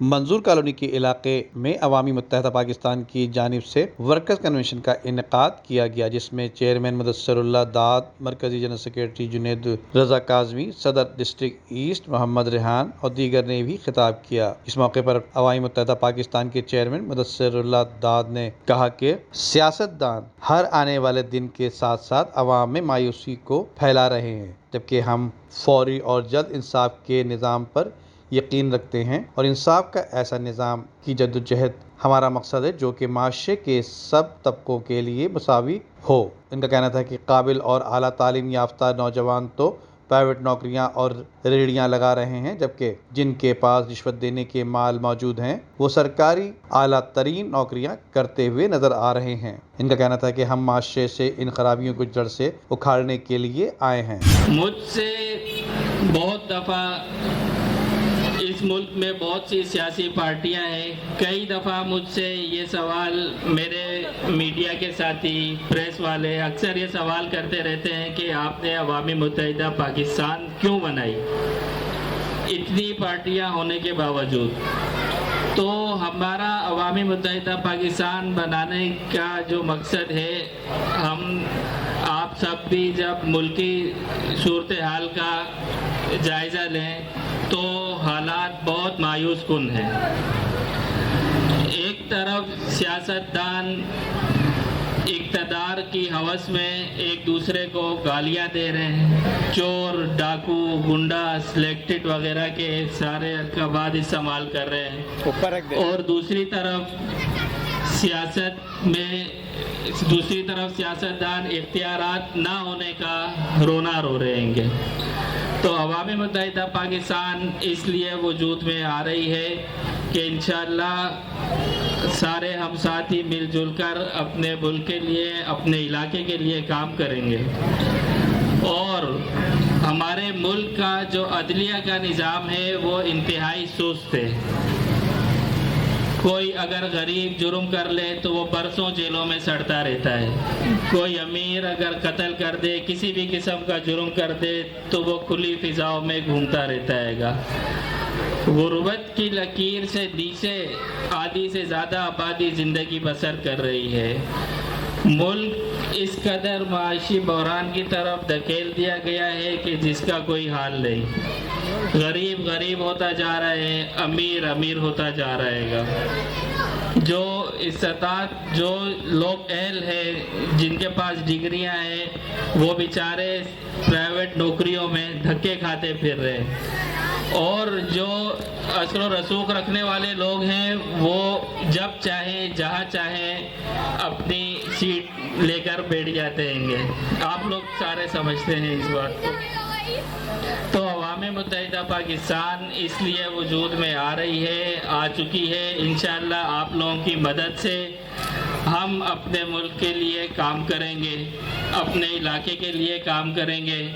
منظور colony کے علاقے میں عوامی متحدہ پاکستان کی جانب سے ورکرز کنونشن کا انعقاد کیا گیا، جس میں چیئرمین مدثر اللہ داد، مرکزی جنرل سیکریٹری جنید رضا کاظمی، صدر ڈسٹرکٹ ایسٹ محمد ریحان اور دیگر نے بھی خطاب کیا۔ اس موقع پر عوامی متحدہ پاکستان کے چیئرمین مدثر اللہ داد نے کہا کہ سیاستدان ہر آنے والے دن کے ساتھ ساتھ عوام میں مایوسی کو پھیلا رہے ہیں، جبکہ ہم فوری اور جلد انصاف کے نظام پر یقین رکھتے ہیں اور انصاف کا ایسا نظام کی جدوجہد ہمارا مقصد ہے جو کہ معاشرے کے سب طبقوں کے لیے مساوی ہو۔ ان کا کہنا تھا کہ قابل اور اعلیٰ تعلیم یافتہ نوجوان تو پرائیویٹ نوکریاں اور ریڑھیاں لگا رہے ہیں، جبکہ جن کے پاس رشوت دینے کے مال موجود ہیں وہ سرکاری اعلیٰ ترین نوکریاں کرتے ہوئے نظر آ رہے ہیں۔ ان کا کہنا تھا کہ ہم معاشرے سے ان خرابیوں کو جڑ سے اکھاڑنے کے لیے آئے ہیں۔ مجھ سے بہت دفعہ اس ملک میں بہت سی سیاسی پارٹیاں ہیں، کئی دفعہ مجھ سے یہ سوال میرے میڈیا کے ساتھی، پریس والے اکثر یہ سوال کرتے رہتے ہیں کہ آپ نے عوامی متحدہ پاکستان کیوں بنائی اتنی پارٹیاں ہونے کے باوجود؟ تو ہمارا عوامی متحدہ پاکستان بنانے کا جو مقصد ہے، ہم آپ سب بھی جب ملکی صورتحال کا جائزہ لیں تو حالات بہت مایوس کن ہیں۔ ایک طرف سیاستدان اقتدار کی ہوس میں ایک دوسرے کو گالیاں دے رہے ہیں، چور، ڈاکو، گنڈا، سلیکٹڈ وغیرہ کے سارے القابات استعمال کر رہے ہیں، اور دوسری طرف سیاستدان اختیارات نہ ہونے کا رونا رو رہے ہیں۔ تو عوامی متحدہ پاکستان اس لیے وجود میں آ رہی ہے کہ انشاءاللہ سارے ہم ساتھی مل جل کر اپنے ملک کے لیے، اپنے علاقے کے لیے کام کریں گے، اور ہمارے ملک کا جو عدلیہ کا نظام ہے وہ انتہائی سست ہے۔ کوئی اگر غریب جرم کر لے تو وہ برسوں جیلوں میں سڑتا رہتا ہے، کوئی امیر اگر قتل کر دے، کسی بھی قسم کا جرم کر دے تو وہ کھلی فضاؤں میں گھومتا رہتا ہے گا۔ غربت کی لکیر سے نیچے آدھی سے زیادہ آبادی زندگی بسر کر رہی ہے۔ ملک اس قدر معاشی بحران کی طرف دھکیل دیا گیا ہے کہ جس کا کوئی حال نہیں۔ غریب غریب ہوتا جا رہا ہے، امیر امیر ہوتا جا رہے گا۔ جو استطاعت، جو لوگ اہل ہیں، جن کے پاس ڈگریاں ہیں، وہ بیچارے پرائیویٹ نوکریوں میں دھکے کھاتے پھر رہے ہیں، اور جو اثر و رسوخ رکھنے والے لوگ ہیں وہ جب چاہیں جہاں چاہیں اپنی سیٹ لے کر بیٹھ جاتے ہیں۔ آپ لوگ سارے سمجھتے ہیں اس بات کو۔ تو عوامی متحدہ پاکستان اس لیے وجود میں آ رہی ہے، آ چکی ہے۔ انشاءاللہ آپ لوگوں کی مدد سے ہم اپنے ملک کے لیے کام کریں گے، اپنے علاقے کے لیے کام کریں گے۔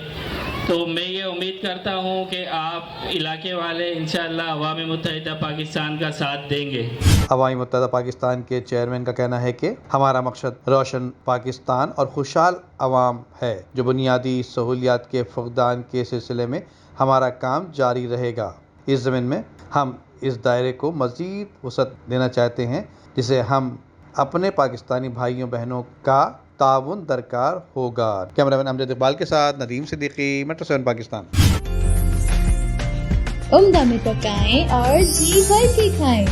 تو میں یہ امید کرتا ہوں کہ آپ علاقے والے انشاءاللہ عوامی متحدہ پاکستان کا ساتھ دیں گے۔ عوامی متحدہ پاکستان کے چیئرمین کا کہنا ہے کہ ہمارا مقصد روشن پاکستان اور خوشحال عوام ہے، جو بنیادی سہولیات کے فقدان کے سلسلے میں ہمارا کام جاری رہے گا۔ اس ضمن میں ہم اس دائرے کو مزید وسعت دینا چاہتے ہیں جسے ہم اپنے پاکستانی بھائیوں بہنوں کا تعاون درکار ہوگا۔ کیمرہ مین امجد اقبال کے ساتھ ندیم صدیقی، میٹرو 7 پاکستان۔ عمدہ میں پکائیں اور جی بھر کے کھائیں۔